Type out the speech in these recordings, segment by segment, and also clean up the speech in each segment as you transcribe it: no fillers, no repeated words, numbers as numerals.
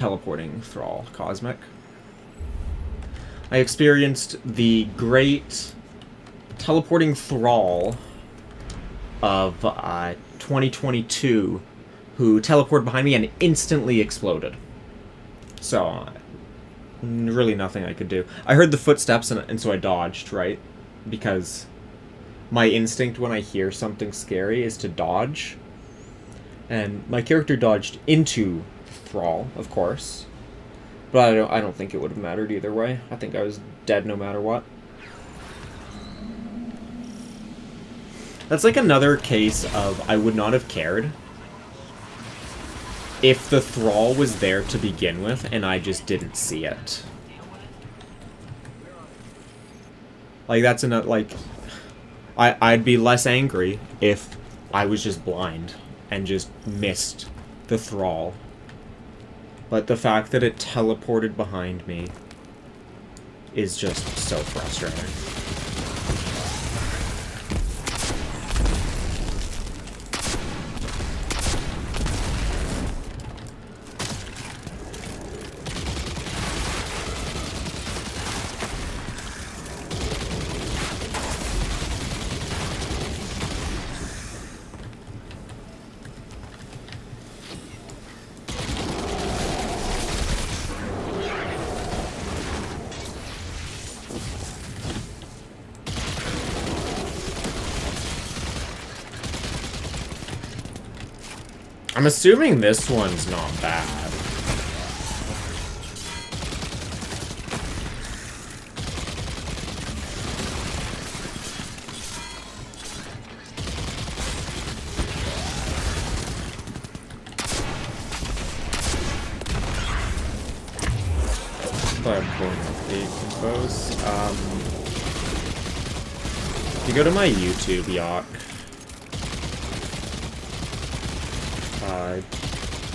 teleporting thrall cosmic. I experienced the great teleporting thrall of 2022 who teleported behind me and instantly exploded. So, really nothing I could do. I heard the footsteps and so I dodged, right? Because my instinct when I hear something scary is to dodge. And my character dodged into Thrall, of course. But I don't think it would have mattered either way. I think I was dead no matter what. That's like another case of I would not have cared if the Thrall was there to begin with and I just didn't see it. Like, that's another, like, I'd be less angry if I was just blind and just missed the Thrall. But the fact that it teleported behind me is just so frustrating. I'm assuming this one's not bad. I'm pulling up the compose. If you go to my YouTube, Yak,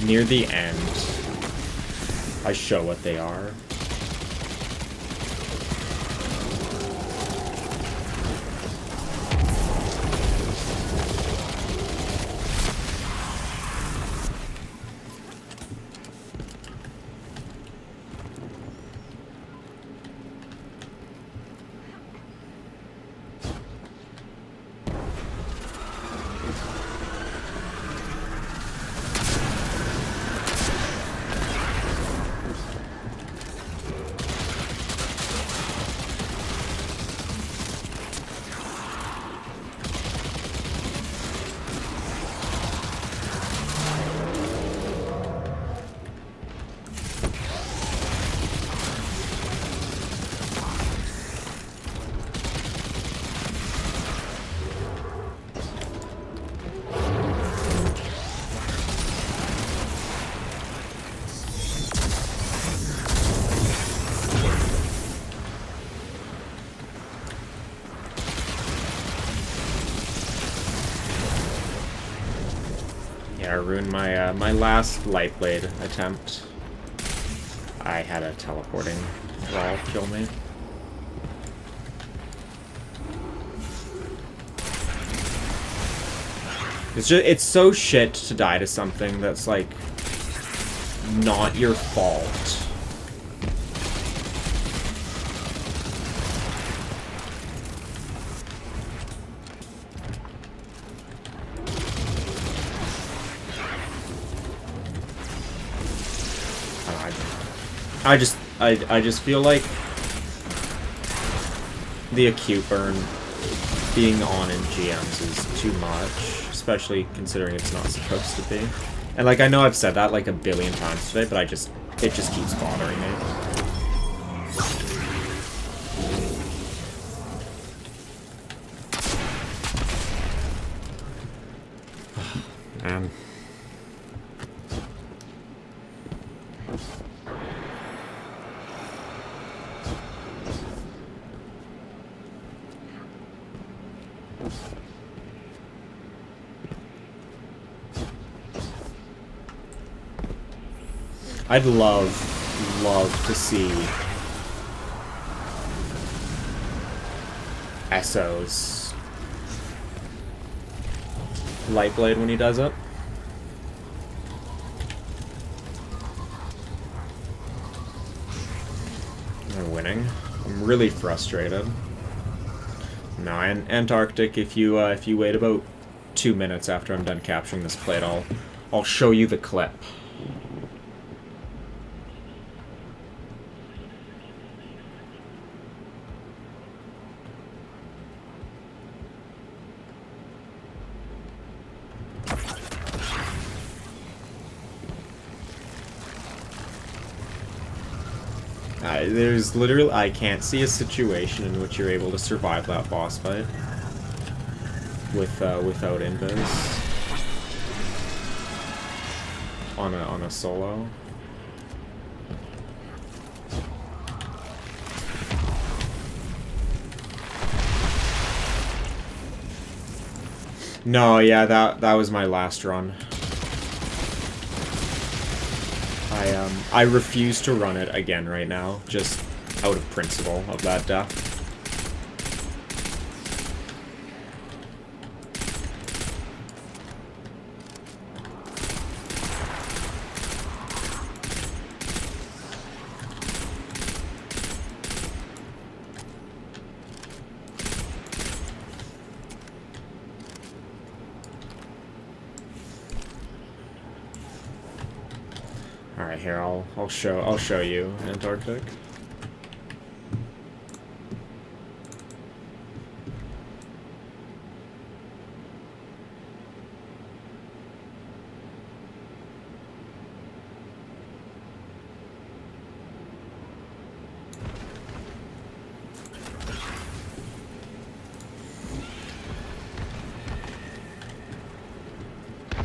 near the end, I show what they are. I ruined my my last Lightblade attempt. I had a teleporting thrall kill me. It's so shit to die to something that's like not your fault. I just feel like the acute burn being on in GMs is too much, especially considering it's not supposed to be. And like I know I've said that like a billion times today, but it just keeps bothering me. Man. I'd love to see Esso's Lightblade when he does it. I'm winning. I'm really frustrated. Now, Antarctic, if you wait about 2 minutes after I'm done capturing this plate, I'll show you the clip. There's literally... I can't see a situation in which you're able to survive that boss fight without invis on a solo. No, yeah, that was my last run. I refuse to run it again right now, just out of principle of that death. Alright, here, I'll show you Antarctic.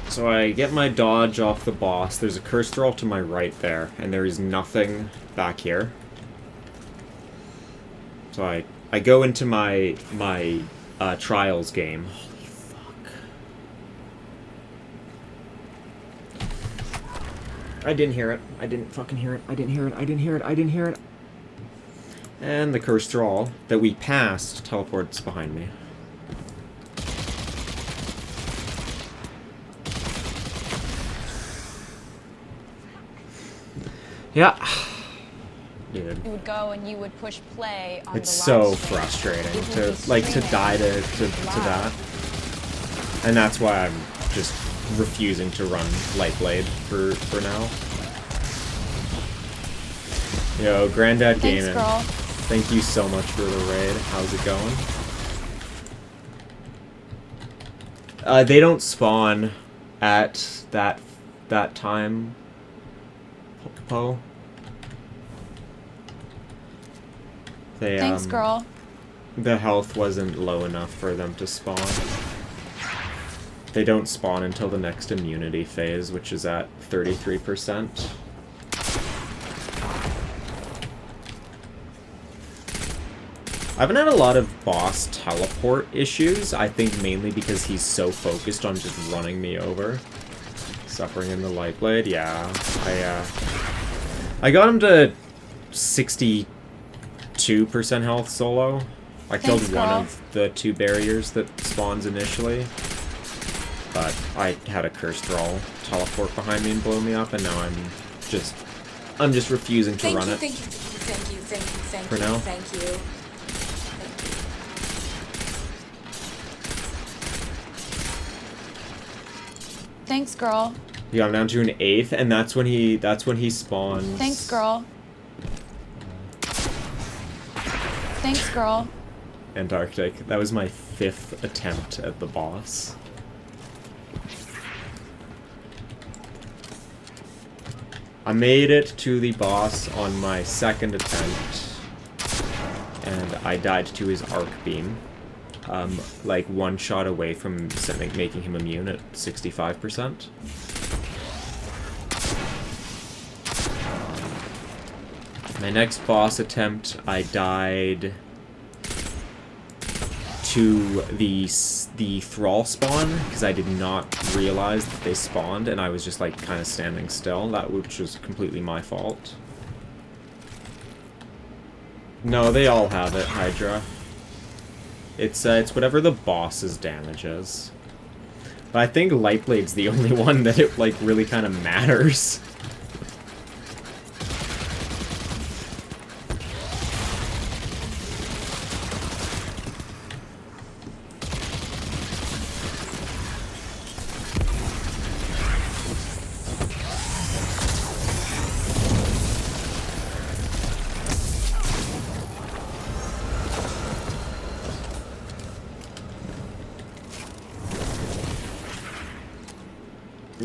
So I get my dodge off the boss. There's a curse throw to my right there, and there is nothing back here. So I go into my trials game. Holy fuck! I didn't hear it. I didn't fucking hear it. I didn't hear it. I didn't hear it. I didn't hear it. And the curse draw that we passed teleports behind me. Yeah. Dude. You would go and you would push play on it's the so live stream. frustrating to die to that. And that's why I'm just refusing to run Lightblade for now. Yo, Granddad Gaming. Thanks, girl. Thank you so much for the raid. How's it going? They don't spawn at that time. Poe. Thanks, girl. The health wasn't low enough for them to spawn. They don't spawn until the next immunity phase, which is at 33%. I haven't had a lot of boss teleport issues, I think mainly because he's so focused on just running me over. Suffering in the Lightblade, yeah. I got him to 62% health solo. I killed one of the 2 barriers that spawns initially. But I had a curse thrall teleport behind me and blow me up, and now I'm just refusing to run it. Thank you. For now. Thank you. Thanks, girl. Yeah, I'm down to an 8th, and that's when he spawns. Thanks, girl. Thanks, girl. Antarctic. That was my 5th attempt at the boss. I made it to the boss on my 2nd attempt, and I died to his arc beam. Like 1 shot away from making him immune at 65%. My next boss attempt, I died to the thrall spawn, because I did not realize that they spawned, and I was just like kind of standing still, which was completely my fault. No, they all have it, Hydra. It's whatever the boss's damage is. But I think Lightblade's the only one that it like really kind of matters.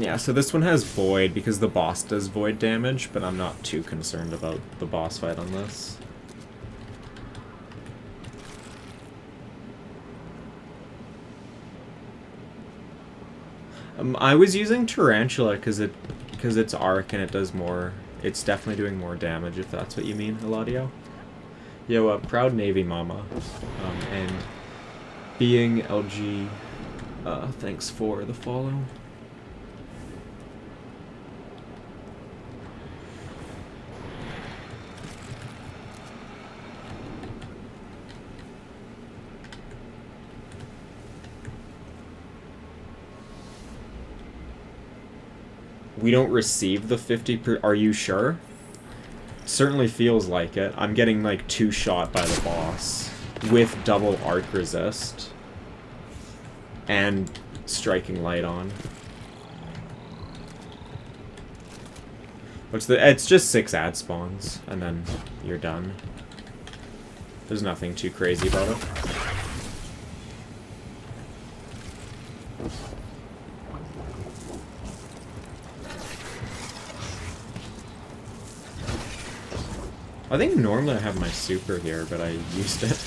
Yeah, so this one has Void because the boss does Void damage, but I'm not too concerned about the boss fight on this. I was using Tarantula because it's arc and it does more. It's definitely doing more damage if that's what you mean, Eladio. Yo, proud Navy mama, and being LG. Thanks for the follow. We don't receive the 50%. Are you sure? Certainly feels like it. I'm getting like 2 shot by the boss with double arc resist and striking light on. It's just 6 ad spawns and then you're done. There's nothing too crazy about it. I think normally I have my super here, but I used it.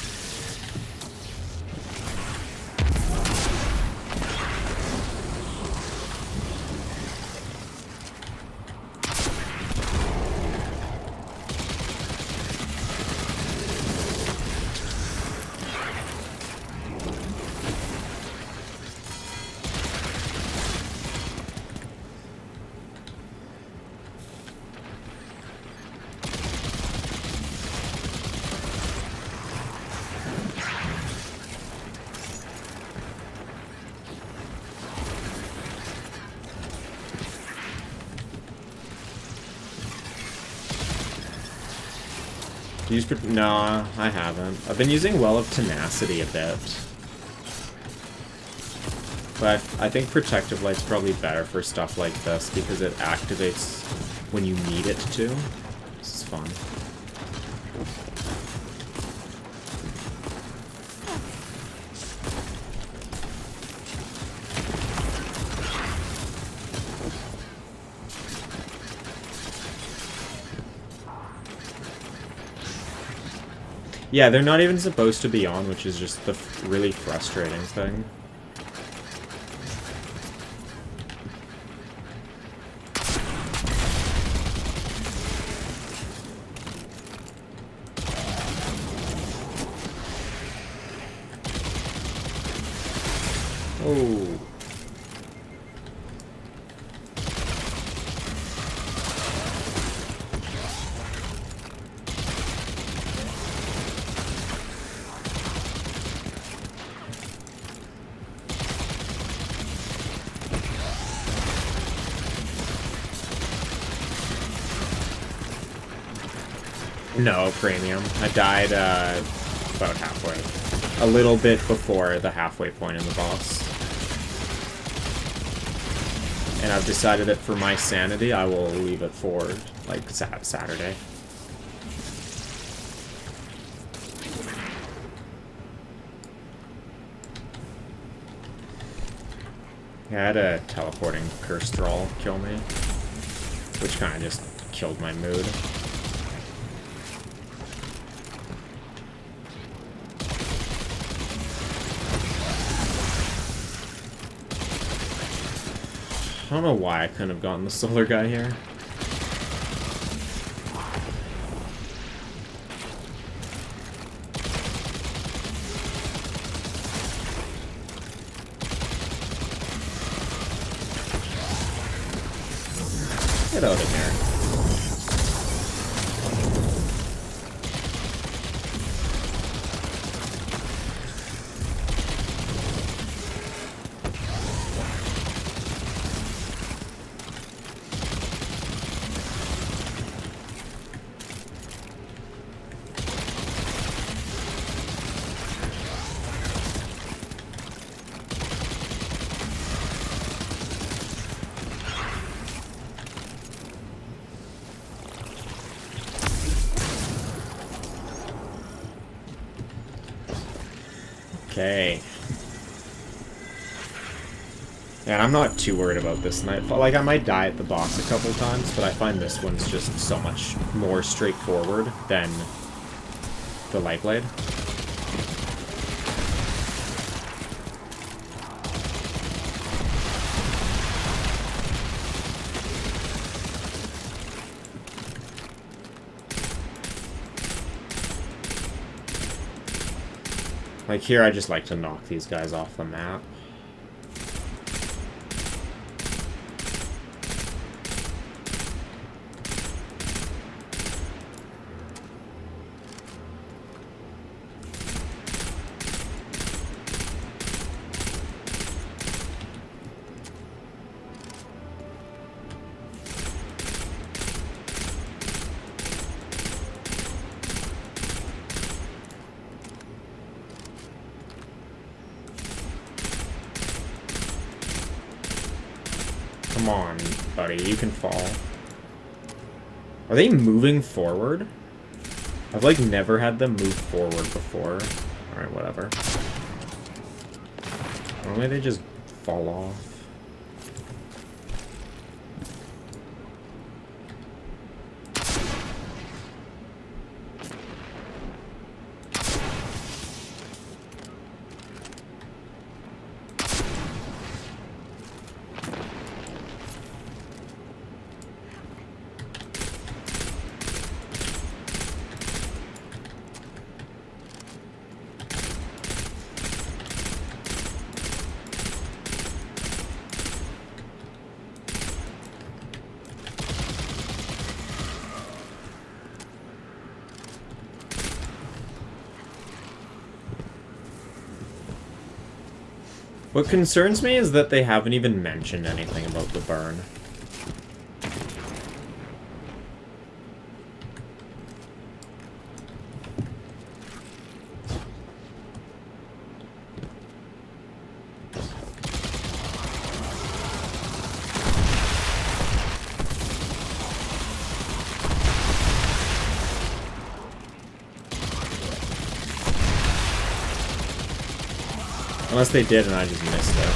No, I haven't. I've been using Well of Tenacity a bit. But I think Protective Light's probably better for stuff like this because it activates when you need it to. This is fun. Yeah, they're not even supposed to be on, which is just the really frustrating thing. Oh. No, premium. I died about halfway. A little bit before the halfway point in the boss. And I've decided that for my sanity, I will leave it for, like, Saturday. Yeah, I had a teleporting curse thrall kill me, which kind of just killed my mood. I don't know why I couldn't have gotten the solar guy here. Get out of here. Okay. And I'm not too worried about this Nightfall. Like, I might die at the boss a couple times, but I find this one's just so much more straightforward than the Lightblade. Like, here I just like to knock these guys off the map. Come on, buddy, you can fall. Are they moving forward? I've, like, never had them move forward before. Alright, whatever. Normally they just fall off. What concerns me is that they haven't even mentioned anything about the burn. Unless they did and I just missed it.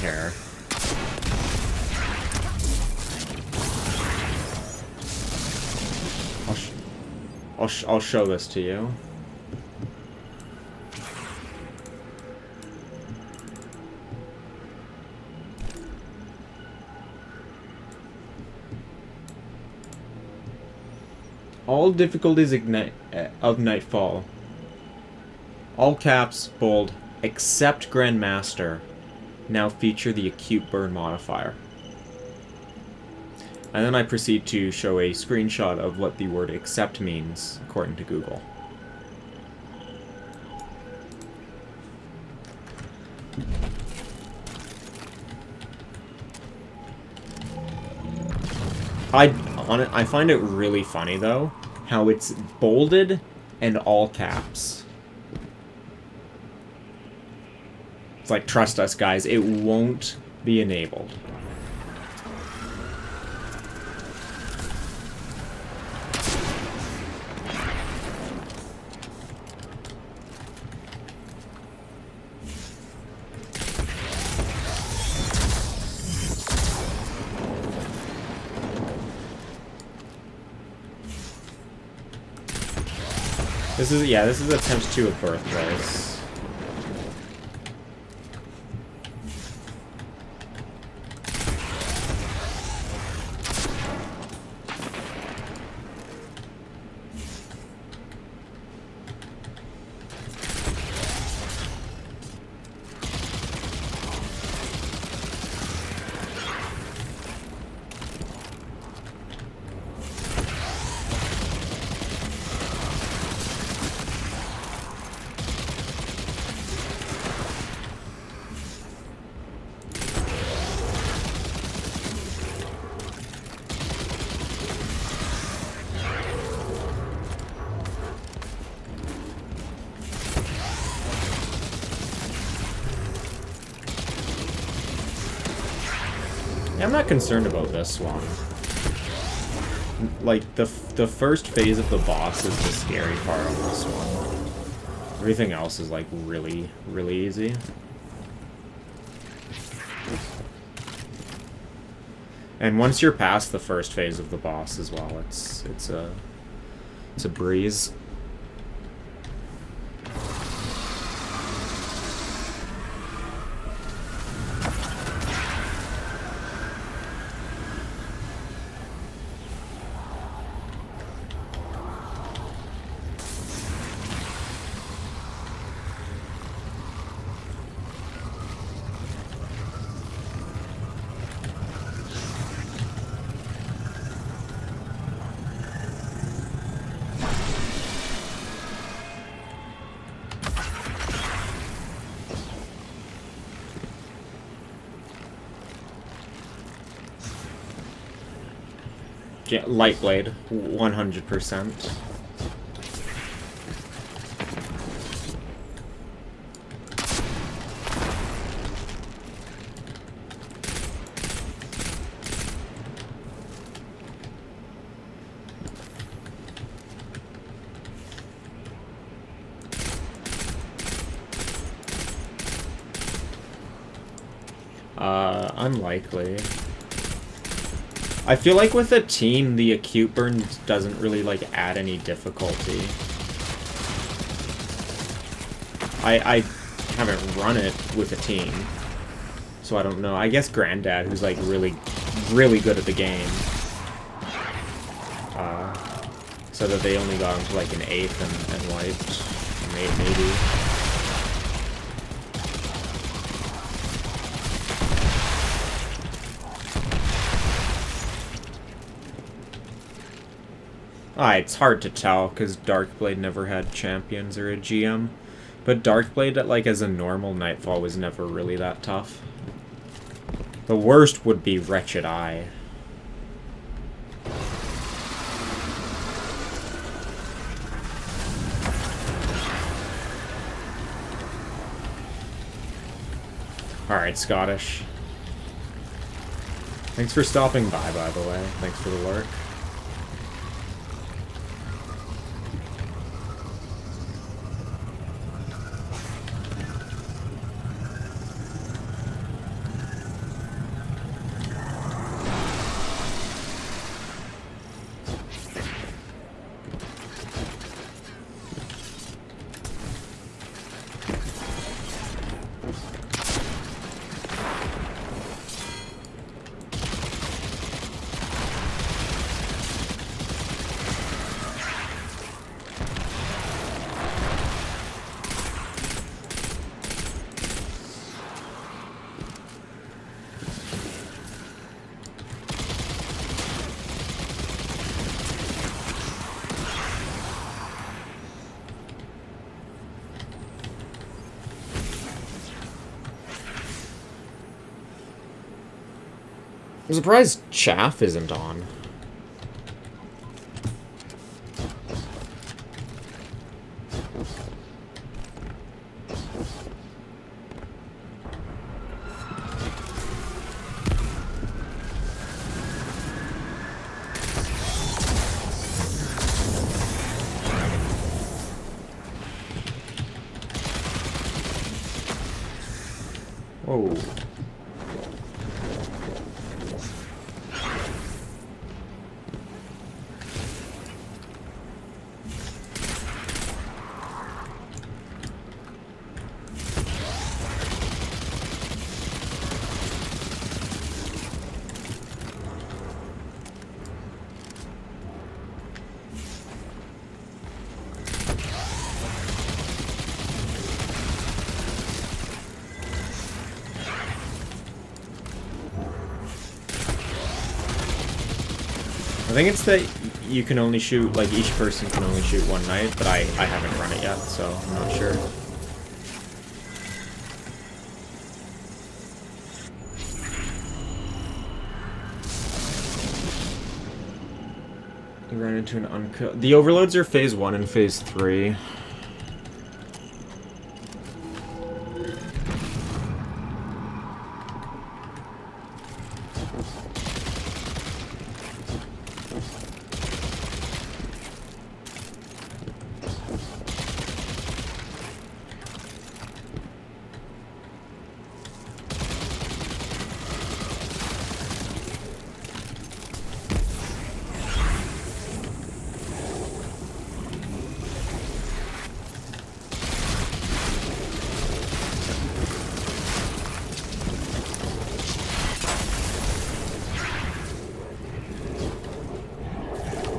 Here. I'll show this to you. All difficulties of Nightfall. All caps, bold, except Grandmaster, now feature the acute burn modifier. And then I proceed to show a screenshot of what the word accept means, according to Google. I find it really funny, though, how it's bolded and all caps. It's like, trust us, guys, it won't be enabled. This is attempt 2 of Birthplace. I'm not concerned about this one. Like, the first phase of the boss is the scary part on this one. Everything else is, like, really, really easy. And once you're past the first phase of the boss as well, it's a breeze. Yeah, Lightblade, 100%. Unlikely. I feel like with a team, the acute burn doesn't really, like, add any difficulty. I haven't run it with a team, so I don't know. I guess Granddad, who's, like, really, really good at the game, so that they only got him to, like, an 8th and wiped. Maybe. It's hard to tell, because Darkblade never had champions or a GM. But Darkblade, like, as a normal Nightfall was never really that tough. The worst would be Wretched Eye. Alright, Scottish. Thanks for stopping by the way. Thanks for the lurk. I'm surprised Chaff isn't on. Whoa. I think it's that you can only shoot, like, each person can only shoot one knight, but I haven't run it yet, so I'm not sure. You ran into an uncut. The overloads are phase 1 and phase 3.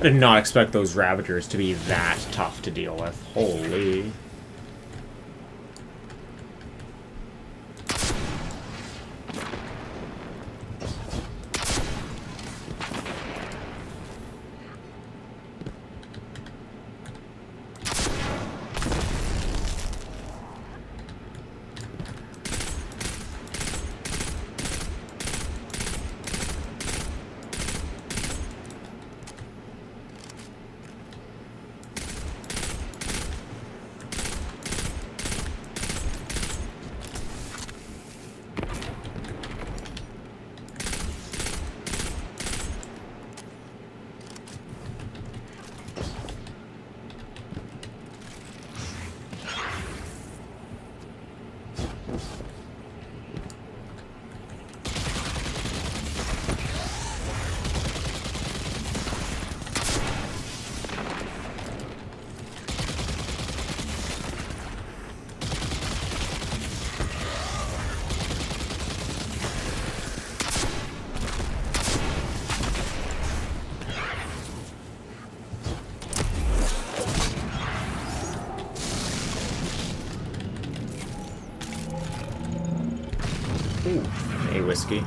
I did not expect those Ravagers to be that tough to deal with. Holy. Ooh, hey, whiskey.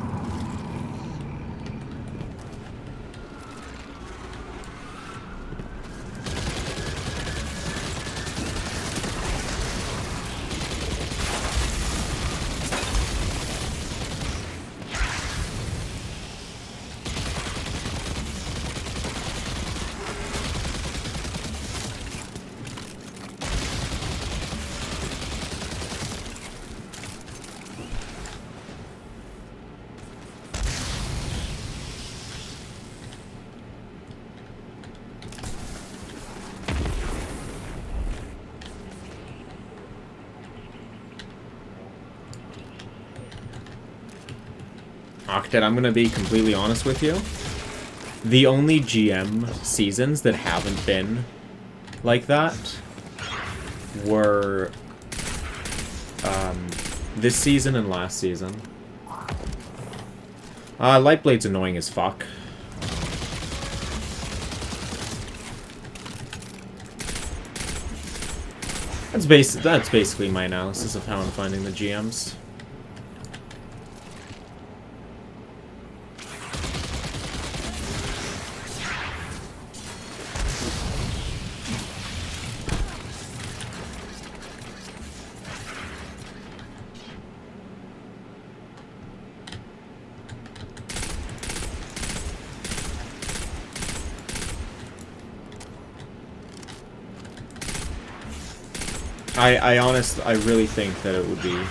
Octet, I'm gonna be completely honest with you. The only GM seasons that haven't been like that were this season and last season. Lightblade's annoying as fuck. That's basically my analysis of how I'm finding the GMs. I really think that it would be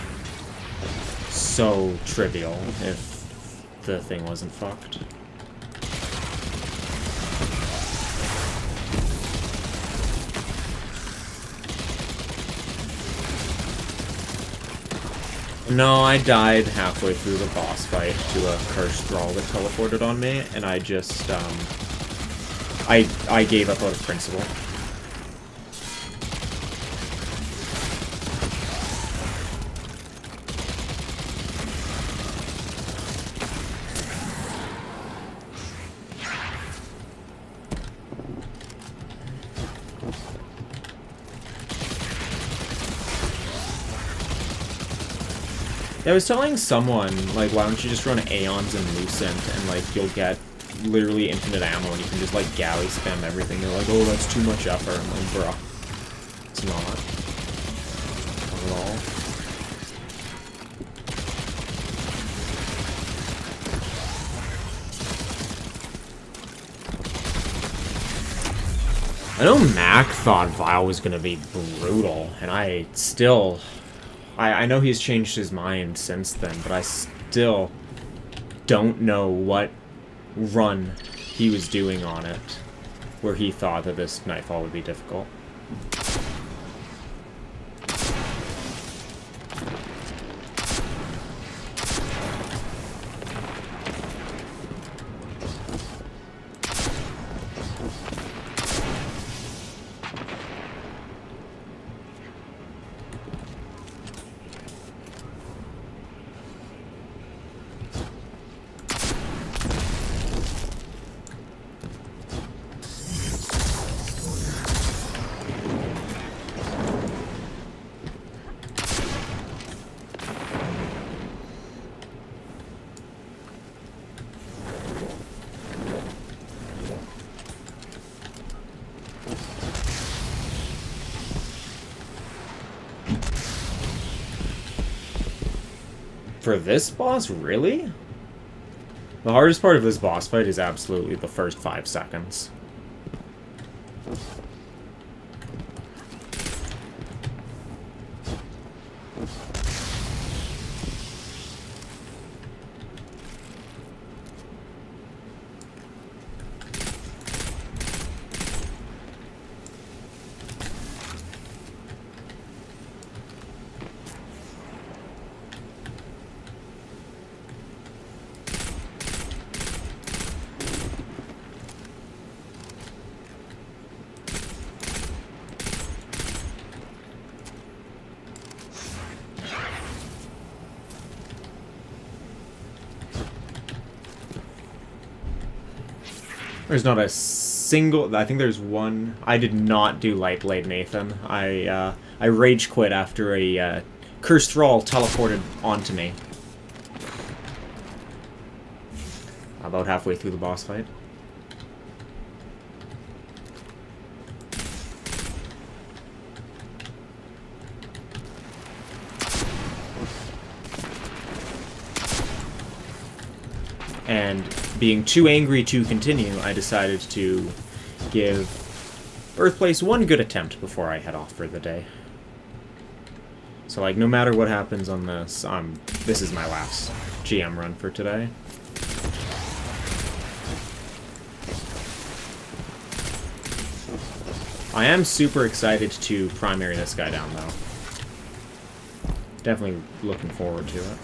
so trivial if the thing wasn't fucked. No, I died halfway through the boss fight to a cursed thrall that teleported on me, and I just, I gave up out of principle. Yeah, I was telling someone, like, why don't you just run Aeons and Lucent, and, like, you'll get literally infinite ammo, and you can just, like, galley spam everything. They're like, oh, that's too much effort. I'm like, bruh. It's not. Not at all. I know Mac thought Vile was gonna be brutal, and I still... I know he's changed his mind since then, but I still don't know what run he was doing on it, where he thought that this Nightfall would be difficult. For this boss, really? The hardest part of this boss fight is absolutely the first 5 seconds. There's not a single... I think there's one... I did not do Lightblade, Nathan. I rage quit after a cursed thrall teleported onto me. About halfway through the boss fight. And being too angry to continue, I decided to give Birthplace one good attempt before I head off for the day. So, like, no matter what happens on this, this is my last GM run for today. I am super excited to primary this guy down, though. Definitely looking forward to it.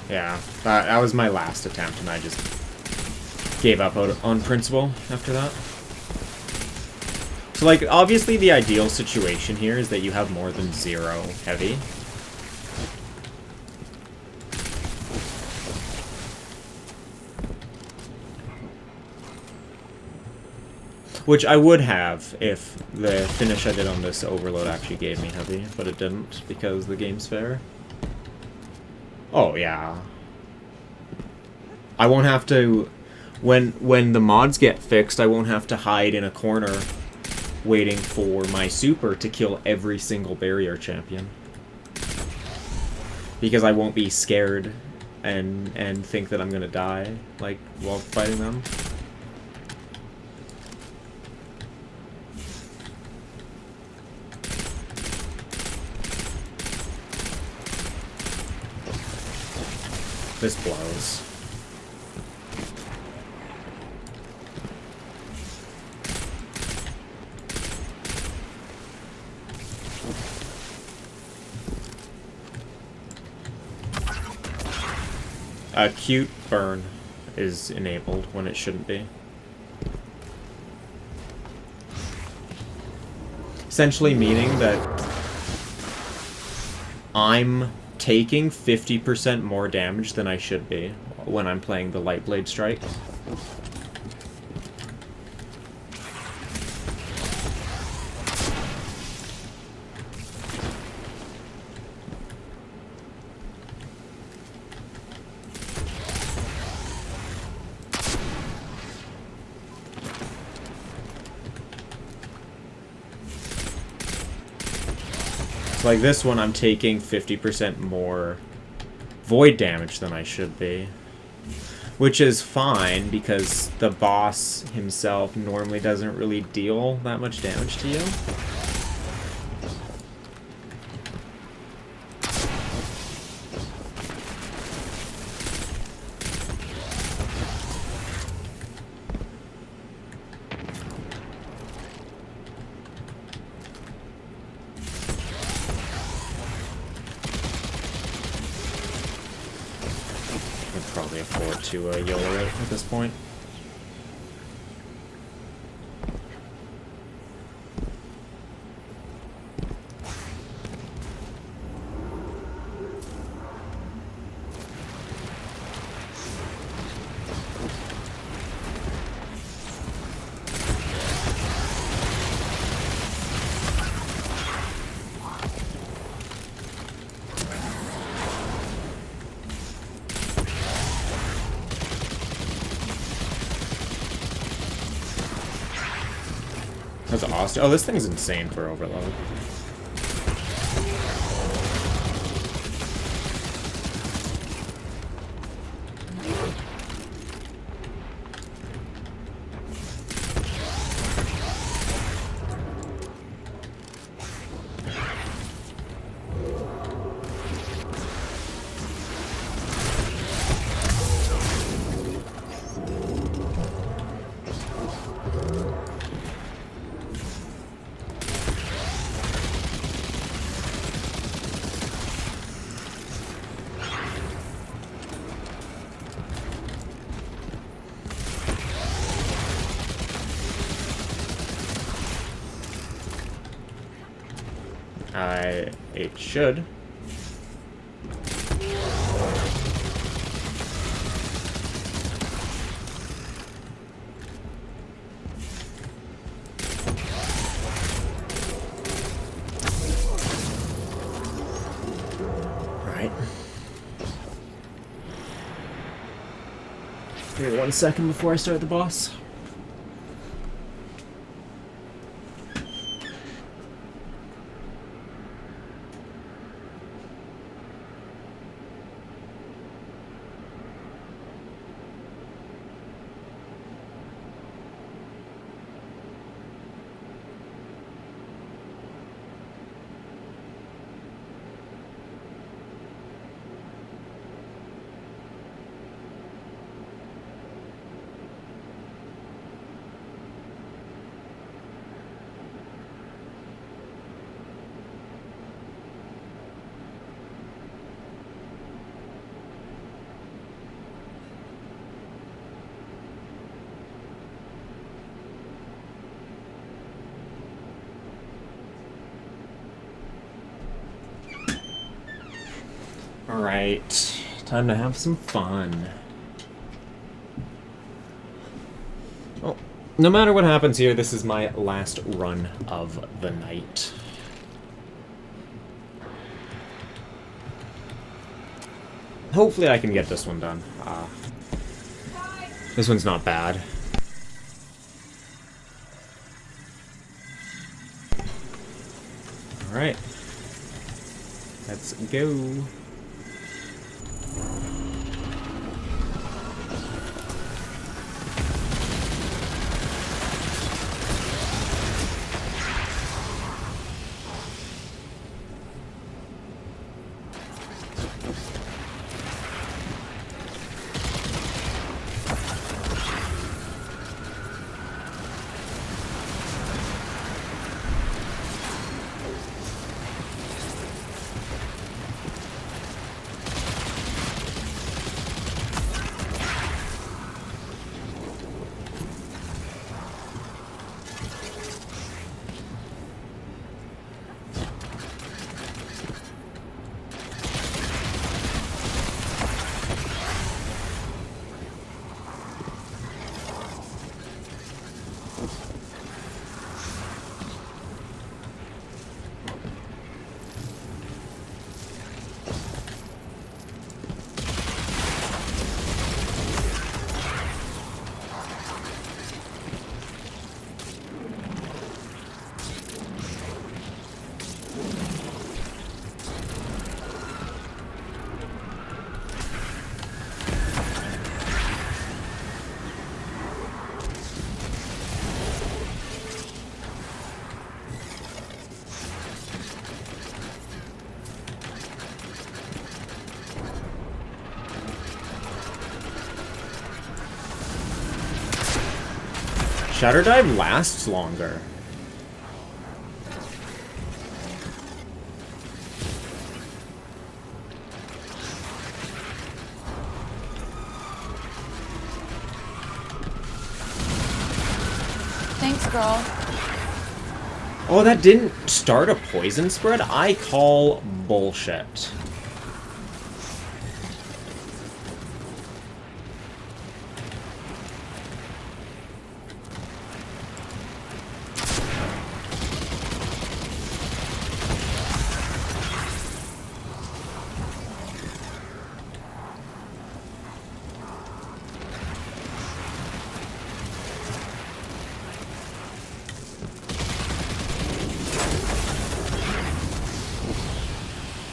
Yeah, that was my last attempt, and I just gave up on principle after that. So, like, obviously the ideal situation here is that you have more than 0 heavy. Which I would have if the finish I did on this overload actually gave me heavy, but it didn't because the game's fair. Oh, yeah. I won't have to... When the mods get fixed, I won't have to hide in a corner waiting for my super to kill every single barrier champion. Because I won't be scared and think that I'm gonna die, like, while fighting them. This blows. Acute burn is enabled when it shouldn't be. Essentially meaning that I'm taking 50% more damage than I should be when I'm playing the Lightblade strike. Like this one, I'm taking 50% more void damage than I should be. Which is fine, because the boss himself normally doesn't really deal that much damage to you. Probably afford to YOLO it at this point. That's awesome. Oh, this thing's insane for overload. It should. Right. Give me 1 second before I start the boss. Alright, time to have some fun. Well, no matter what happens here, this is my last run of the night. Hopefully I can get this one done. This one's not bad. Alright. Let's go. Shatter Dive lasts longer. Thanks, girl. Oh, that didn't start a poison spread? I call bullshit.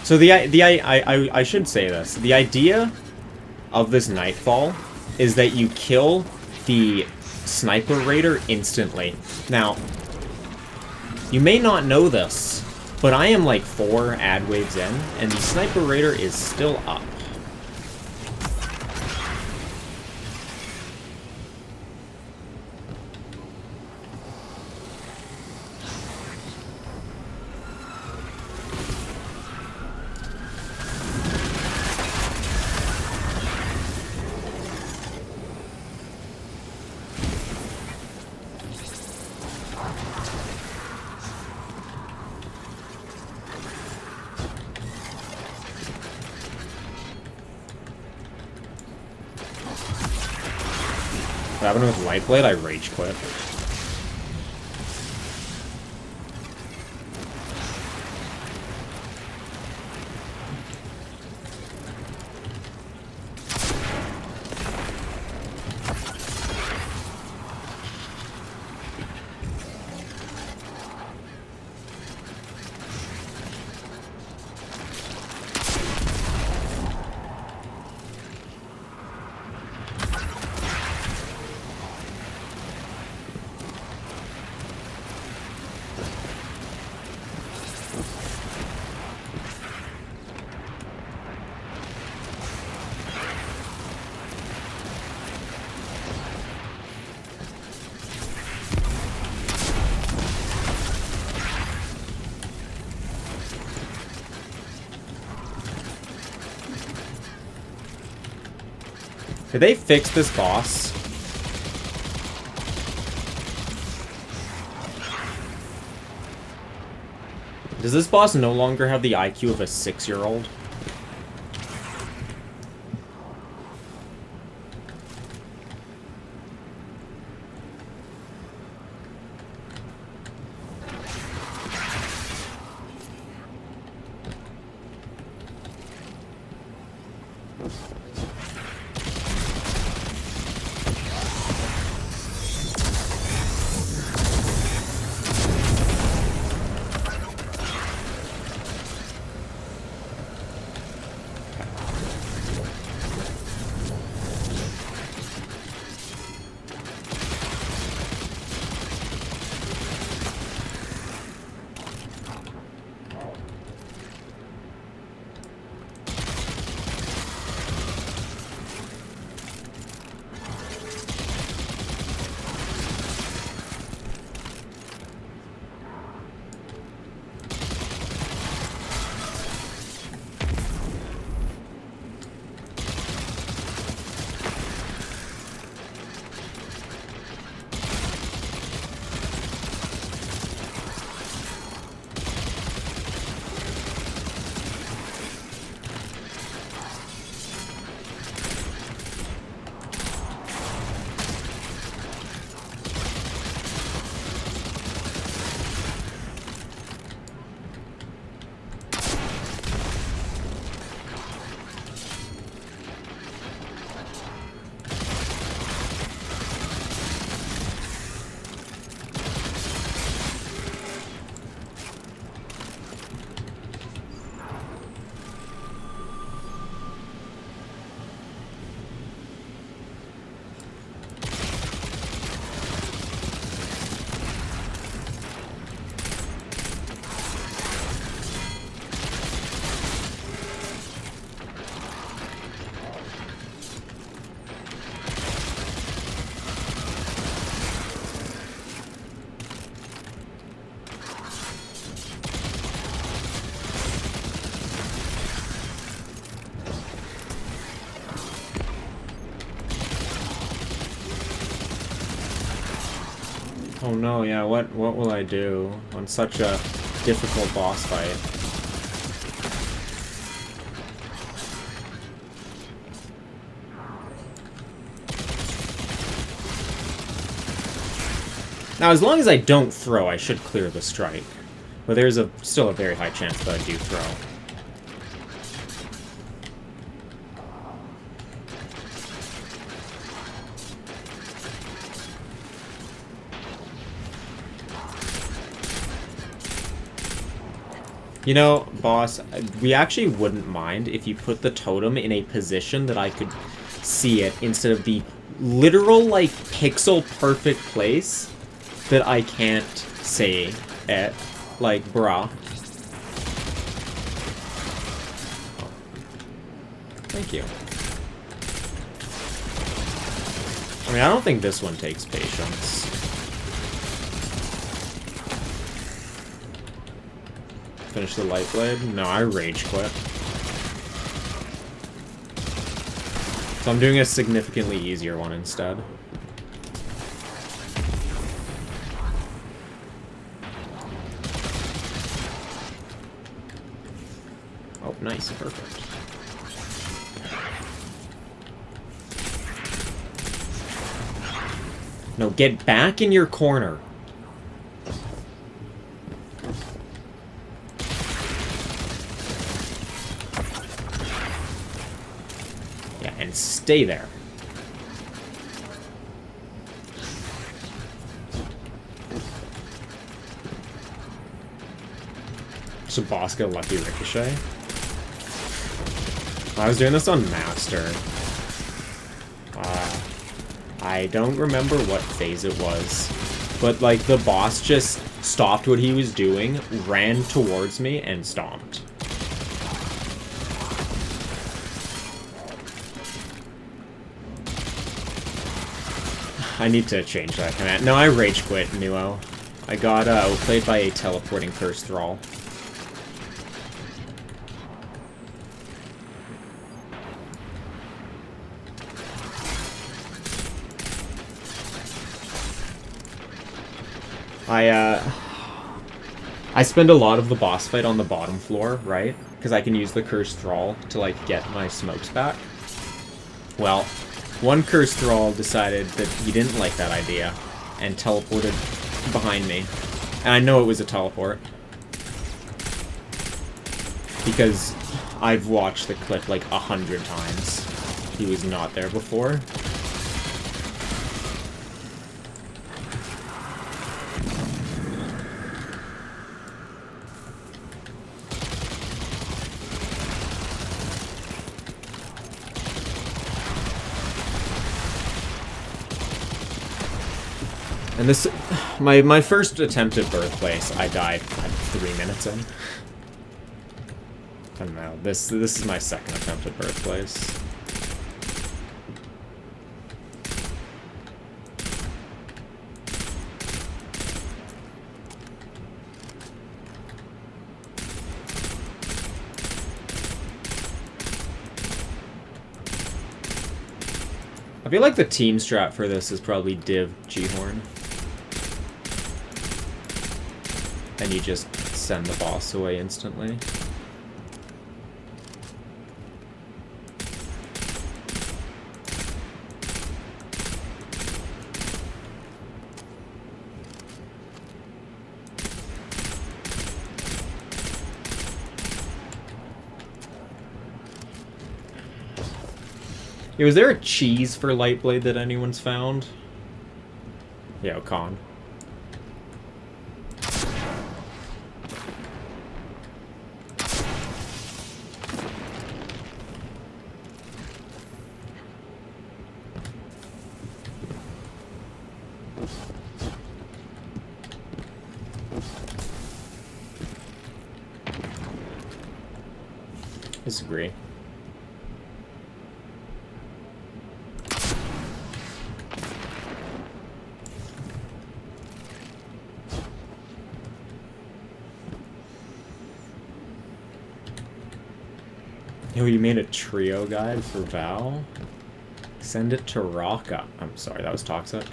So I should say this. The idea of this Nightfall is that you kill the Sniper Raider instantly. Now, you may not know this, but I am like 4 ad waves in, and the Sniper Raider is still up. What happened with Lightblade? I rage quit. Did they fix this boss? Does this boss no longer have the IQ of a 6-year-old? Oh no, yeah, what will I do on such a difficult boss fight? Now, as long as I don't throw, I should clear the strike. But there's still a very high chance that I do throw. You know, boss, we actually wouldn't mind if you put the totem in a position that I could see it instead of the literal, like, pixel-perfect place that I can't see it. Like, bruh. Thank you. I mean, I don't think this one takes patience. Finish the Lightblade? No, I rage quit. So I'm doing a significantly easier one instead. Oh, nice. Perfect. No, get back in your corner. Yeah, and stay there. Should boss get lucky ricochet? I was doing this on Master. I don't remember what phase it was, but like the boss just stopped what he was doing, ran towards me, and stomped. I need to change that command. No, I rage quit, Nuo. I got outplayed by a teleporting curse thrall. I spend a lot of the boss fight on the bottom floor, right? Because I can use the Cursed Thrall to, like, get my smokes back. Well, one Cursed Thrall decided that he didn't like that idea and teleported behind me. And I know it was a teleport. Because I've watched the clip, like, 100 times. He was not there before. And this, my first attempt at Birthplace, I died 3 minutes in. I don't know. This is my second attempt at Birthplace. I feel like the team strat for this is probably Div G-Horn. And you just send the boss away instantly. Yeah, was there a cheese for Lightblade that anyone's found? Yeah, Con. Disagree. Yo, you made a trio guide for Val? Send it to Rocka. I'm sorry, that was toxic.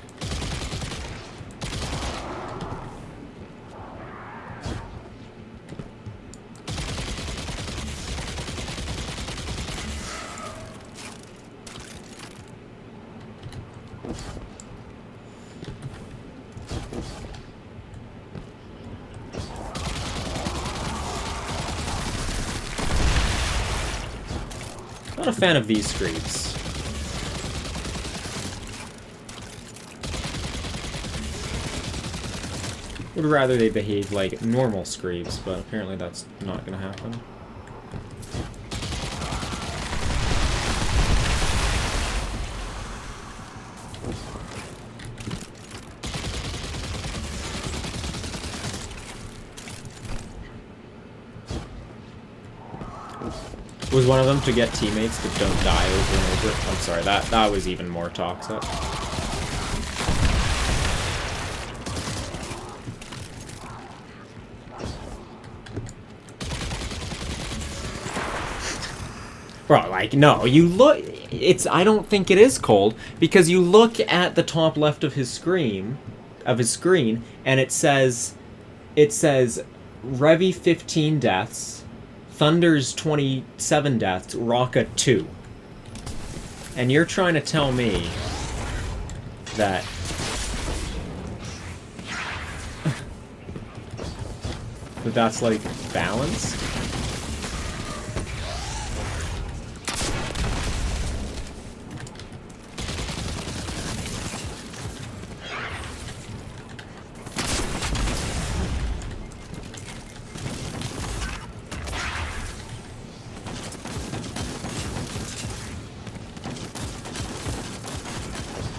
Not a fan of these creeps. Would rather they behave like normal Screeves, but apparently that's not gonna happen. Was one of them to get teammates that don't die over and over? I'm sorry, that was even more toxic. Bro, like, no, you look, I don't think it is cold, because you look at the top left of his screen, and it says, Revy 15 deaths, Thunder's 27 deaths, Rocka 2. And you're trying to tell me that that's like balanced?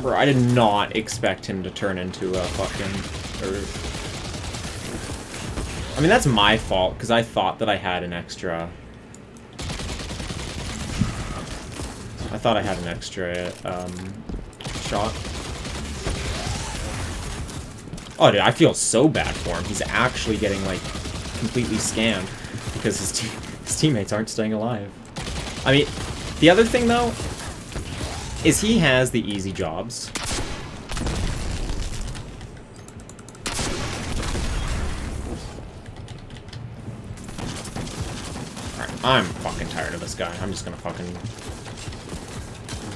Bro, I did not expect him to turn into a fucking... I mean, that's my fault, because I thought that I had an extra... I thought I had an extra, shot. Oh, dude, I feel so bad for him. He's actually getting, like, completely scammed, because his teammates aren't staying alive. I mean, the other thing, though, is he has the easy jobs. Alright, I'm fucking tired of this guy. I'm just gonna fucking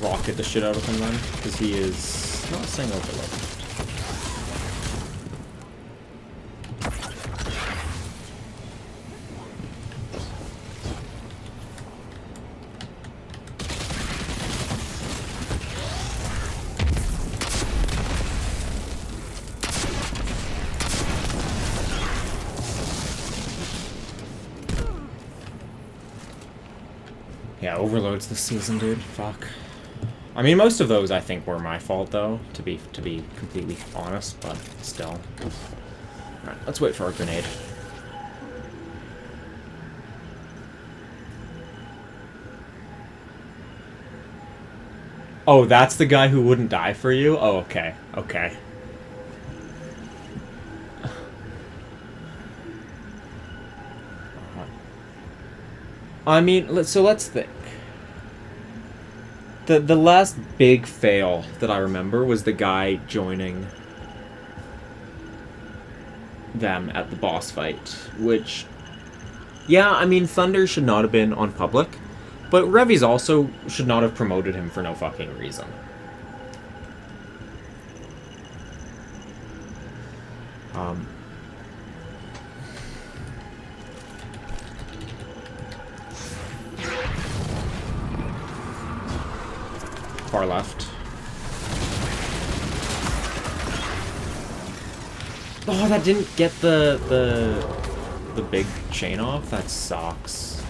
rocket the shit out of him then, because he is not saying overlooked. Yeah, overloads this season, dude. Fuck. I mean, most of those I think were my fault, though, to be completely honest, but still. Alright, let's wait for a grenade. Oh, that's the guy who wouldn't die for you? Oh, okay. Okay. I mean, so let's think. The last big fail that I remember was the guy joining them at the boss fight, which, yeah, I mean, Thunder should not have been on public, but Revy's also should not have promoted him for no fucking reason. Far left. Oh, that didn't get the big chain off? That sucks.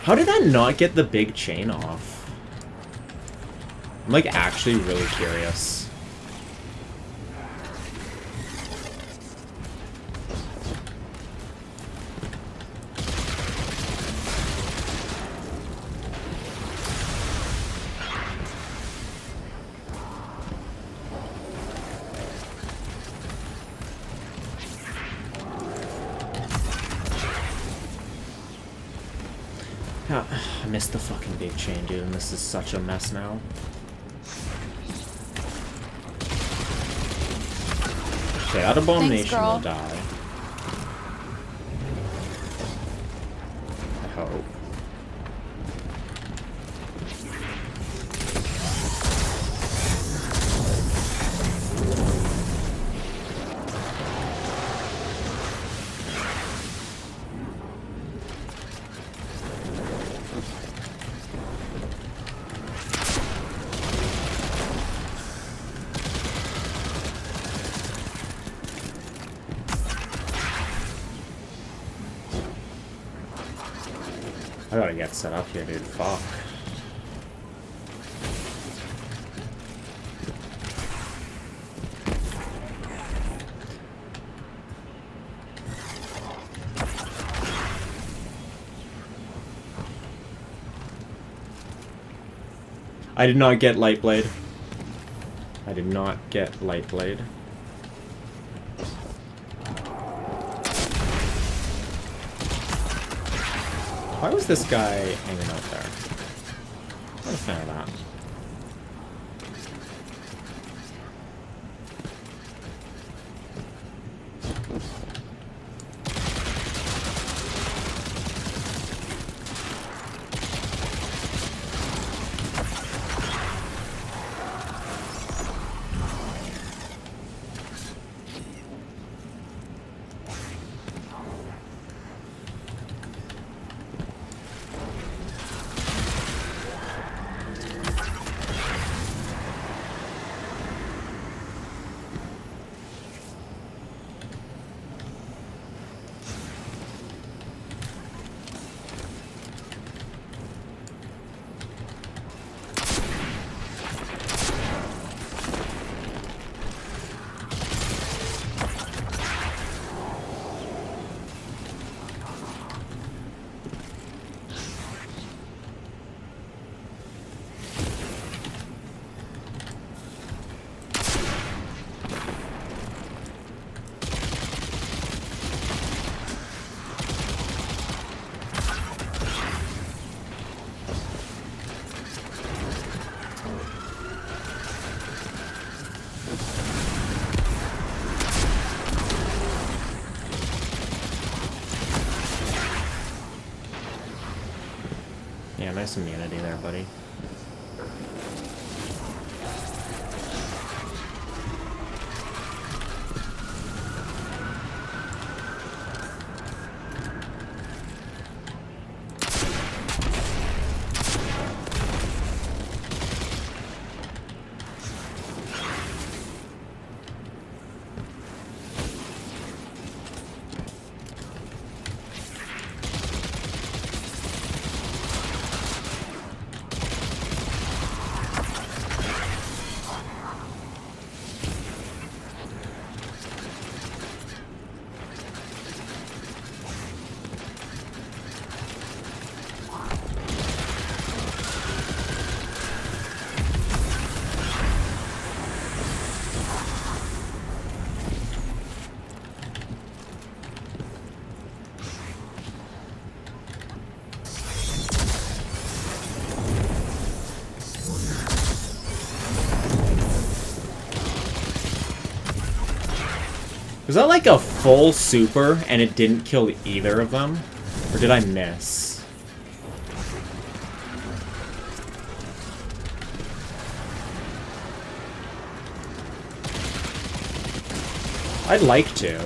How did that not get the big chain off? I'm like actually really curious. I missed the fucking big chain, dude, and this is such a mess now. Okay, that abomination will die. I hope. I gotta get set up here, dude. Fuck. I did not get Lightblade. I did not get Lightblade. Why was this guy hanging out there? I'm not a fan of that. Yeah, nice immunity there, buddy. Was that like a full super and it didn't kill either of them? Or did I miss? I'd like to.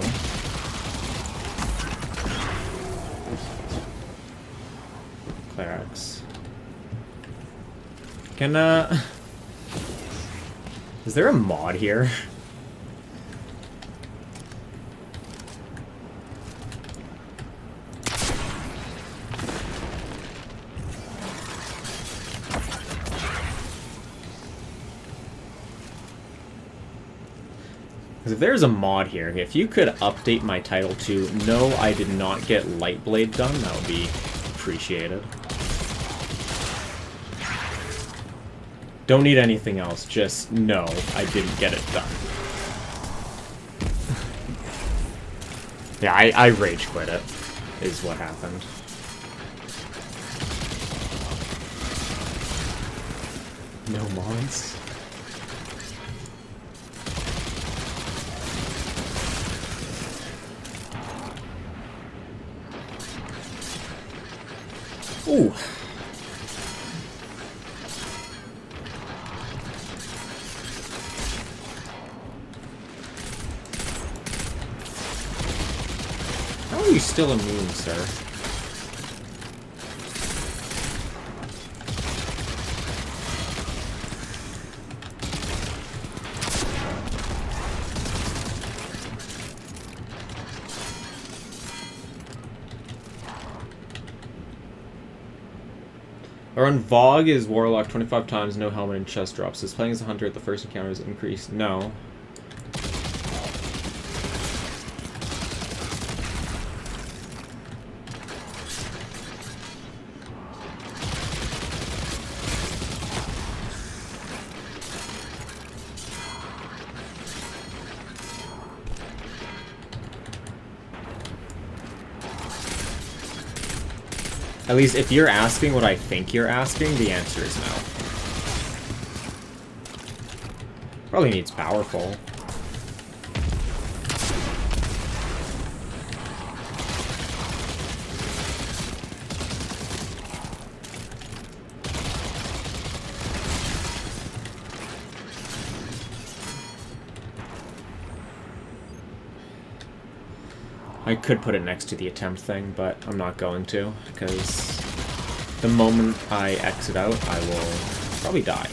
Clerics. Can, is there a mod here? If there's a mod here, if you could update my title to "No, I did not get Lightblade done," that would be appreciated. Don't need anything else, just "No, I didn't get it done." Yeah, I rage quit it, is what happened. No mods? Ooh. How are you still immune, sir? Around Vogue is Warlock 25 times, no helmet and chest drops. Is playing as a hunter at the first encounter is increased? No. At least if you're asking what I think you're asking, the answer is no. Probably needs powerful. I could put it next to the attempt thing, but I'm not going to, because the moment I exit out, I will probably die.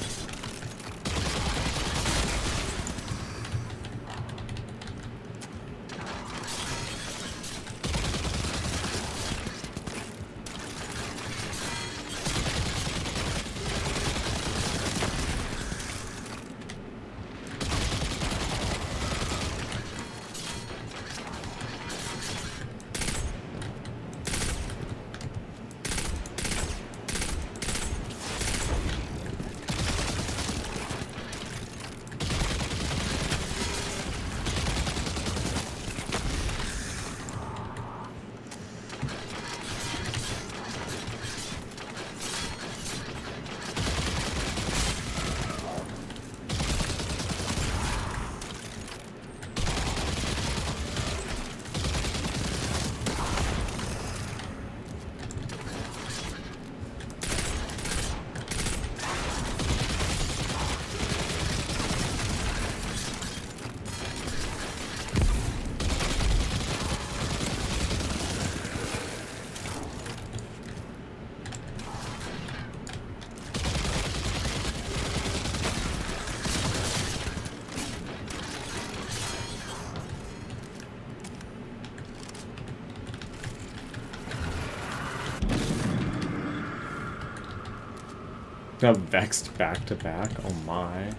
Got vexed back to back. Oh my.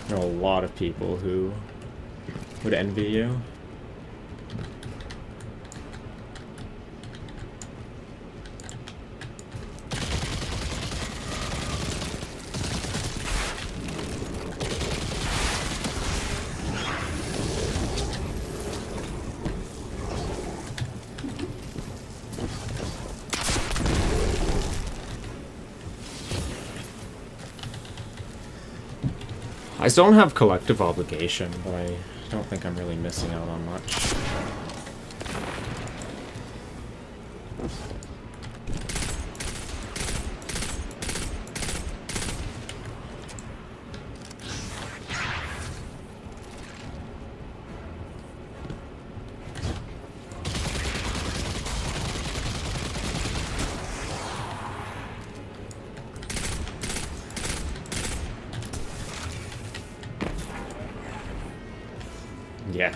There are a lot of people who would envy you. I still don't have collective obligation, but I don't think I'm really missing out on much. Yeah.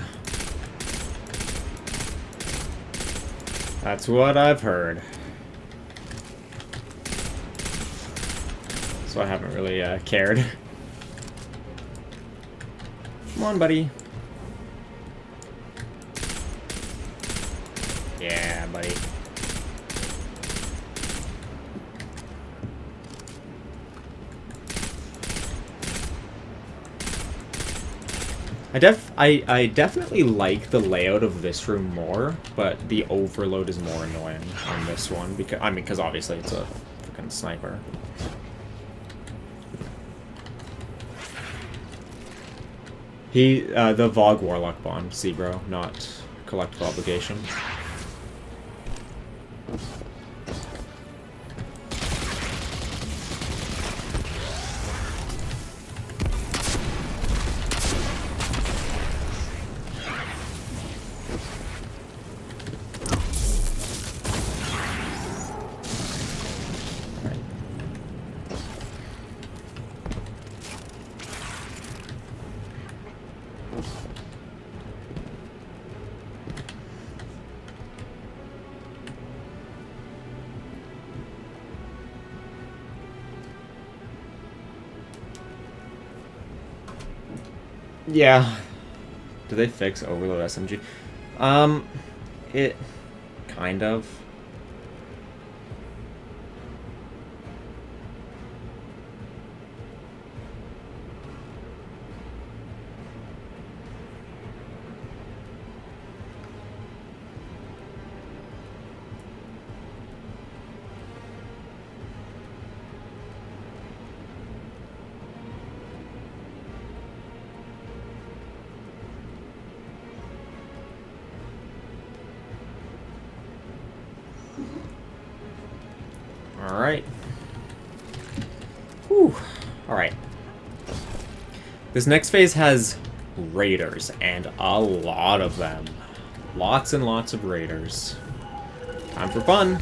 That's what I've heard. So I haven't really cared. Come on, buddy. Yeah, buddy. I definitely like the layout of this room more, but the overload is more annoying on this one because obviously it's a freaking sniper. The Vogue Warlock bond, Zebro, not collective obligation. Yeah. Do they fix Overload SMG? It kind of. Alright. Whew. Alright. This next phase has raiders, and a lot of them. Lots and lots of raiders. Time for fun.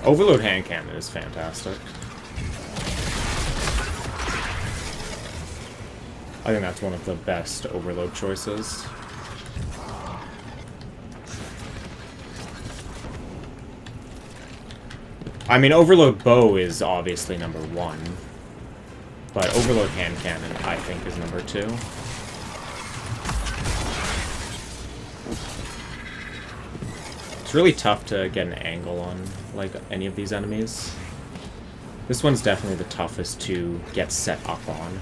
Overload hand cannon is fantastic. I think that's one of the best overload choices. I mean, overload bow is obviously number 1, but overload hand cannon, I think, is number 2. It's really tough to get an angle on, like, any of these enemies. This one's definitely the toughest to get set up on.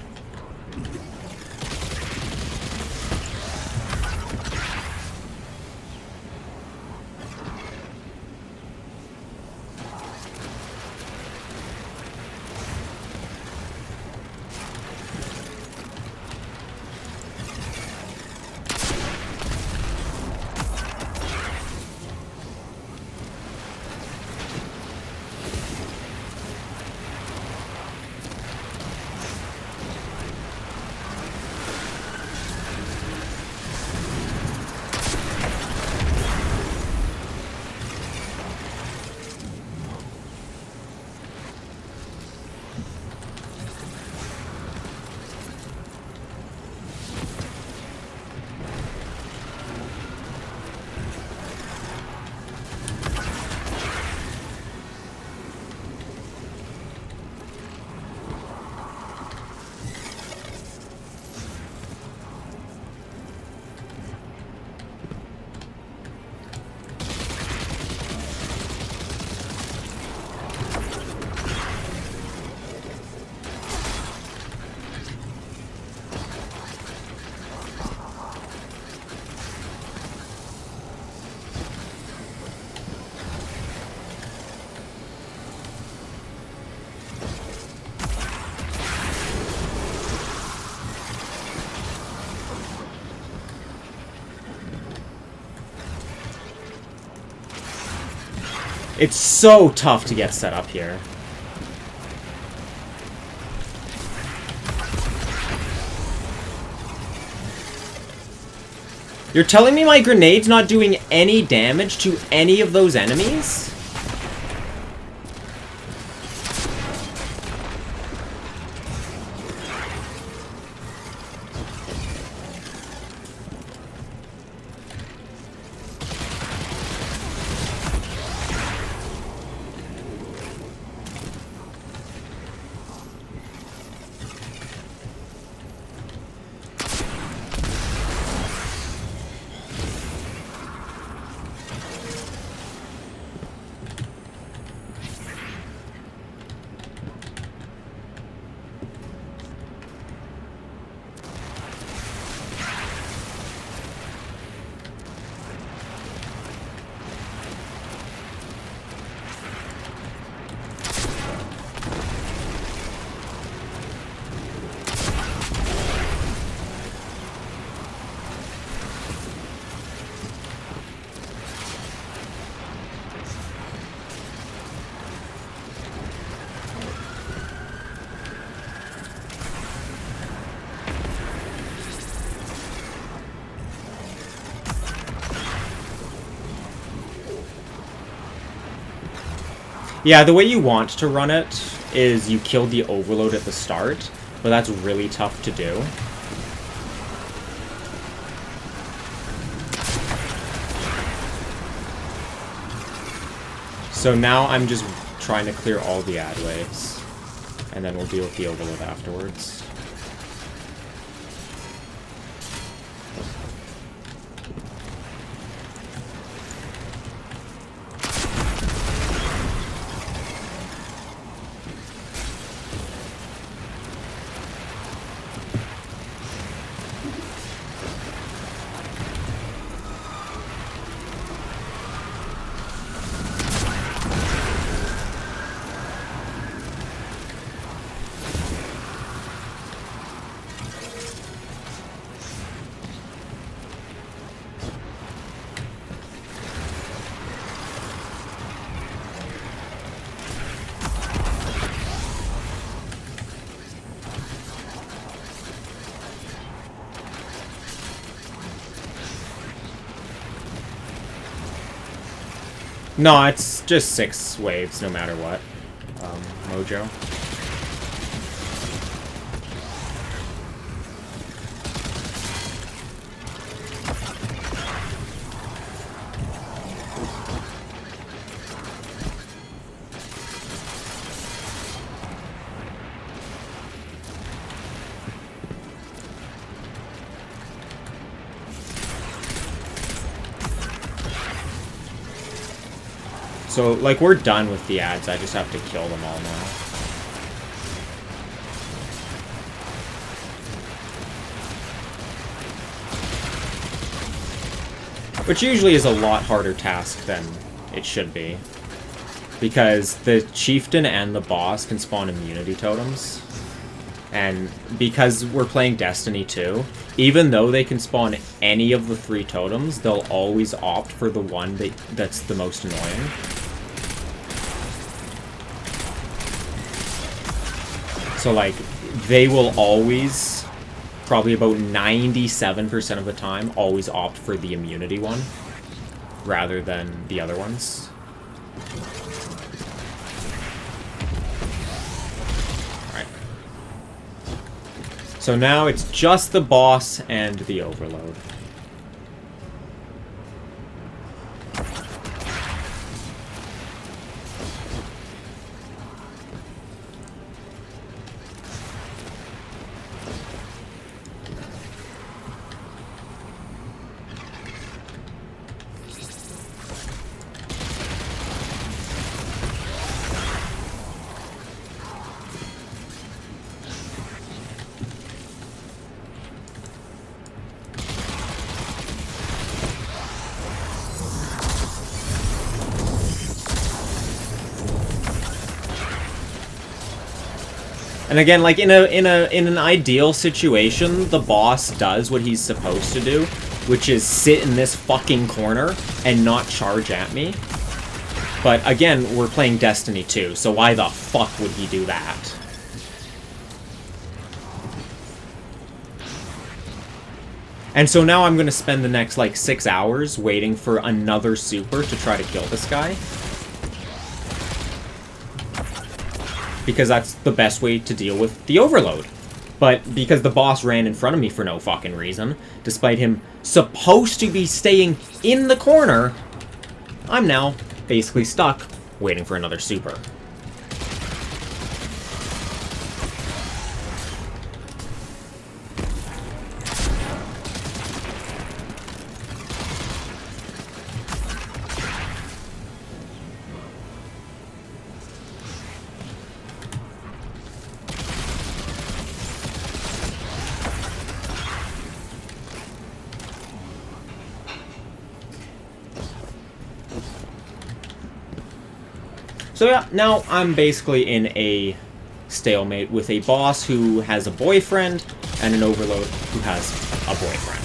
It's so tough to get set up here. You're telling me my grenade's not doing any damage to any of those enemies? Yeah, the way you want to run it is you kill the overload at the start, but that's really tough to do. So now I'm just trying to clear all the ad waves, and then we'll deal with the overload afterwards. No, it's just 6 waves, no matter what. Mojo. So, like, we're done with the ads. I just have to kill them all now. Which usually is a lot harder task than it should be. Because the chieftain and the boss can spawn immunity totems. And because we're playing Destiny 2, even though they can spawn any of the 3 totems, they'll always opt for the one that's the most annoying. So, like, they will always, probably about 97% of the time, always opt for the immunity one, rather than the other ones. Alright. So now it's just the boss and the overload. And again, like in an ideal situation, the boss does what he's supposed to do, which is sit in this fucking corner and not charge at me. But again, we're playing Destiny 2, so why the fuck would he do that? And so now I'm gonna spend the next like 6 hours waiting for another super to try to kill this guy. Because that's the best way to deal with the overload. But because the boss ran in front of me for no fucking reason, despite him supposed to be staying in the corner, I'm now basically stuck waiting for another super. So yeah, now I'm basically in a stalemate with a boss who has a boyfriend and an overload who has a boyfriend.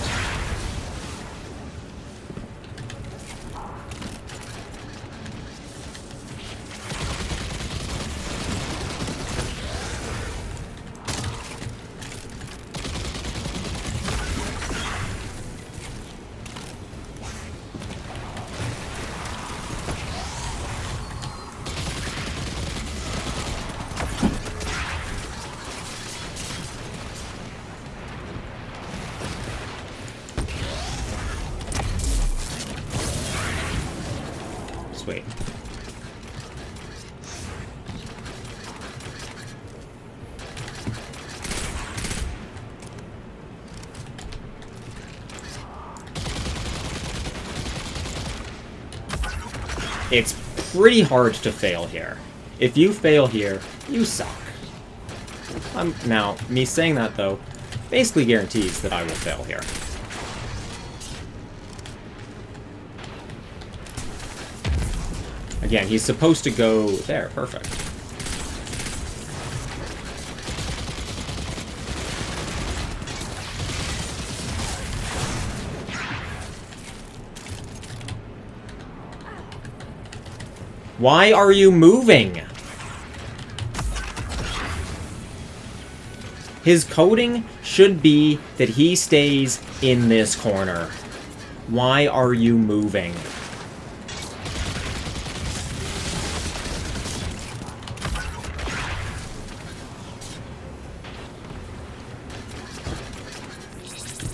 Sweet. It's pretty hard to fail here. If you fail here, you suck. Now, me saying that, though, basically guarantees that I will fail here. Again, he's supposed to go there. Perfect. Why are you moving? His coding should be that he stays in this corner. Why are you moving?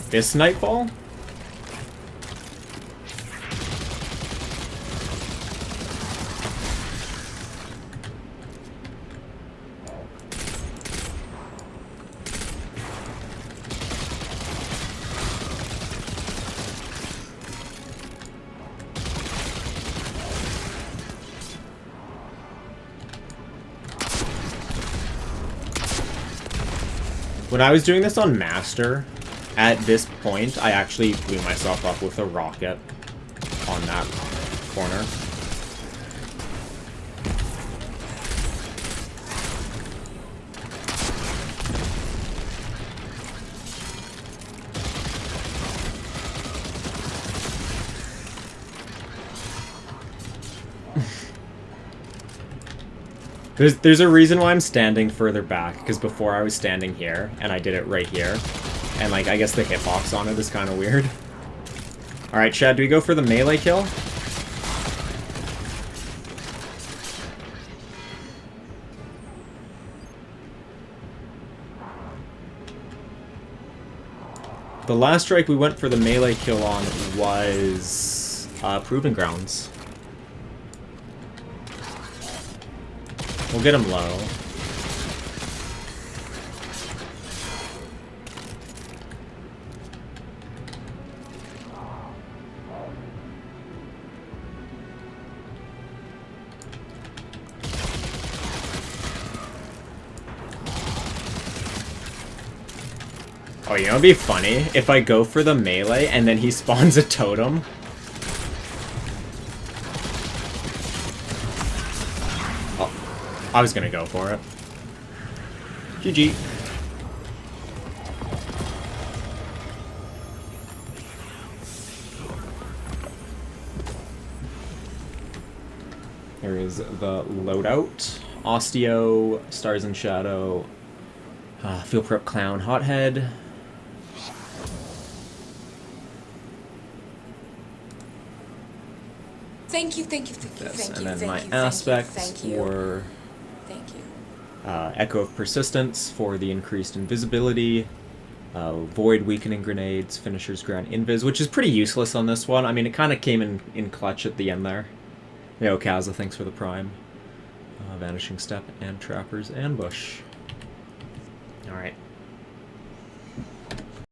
This Nightfall? When I was doing this on Master, at this point, I actually blew myself up with a rocket on that corner. There's a reason why I'm standing further back, because before I was standing here, and I did it right here. And, like, I guess the hitbox on it is kind of weird. Alright, Chad, do we go for the melee kill? The last strike we went for the melee kill on was Proving Grounds. We'll get him low. Oh, you know what'd be funny? If I go for the melee and then he spawns a totem. I was gonna go for it. GG. There is the loadout. Osteo, Stars and Shadow, Field Prep Clown, Hothead. Thank you. And then my aspects were Echo of Persistence for the increased invisibility, Void Weakening Grenades, Finisher's Grant Invis, which is pretty useless on this one. I mean, it kind of came in clutch at the end there. Yo, Kaza, thanks for the Prime. Vanishing Step and Trapper's Ambush. Alright.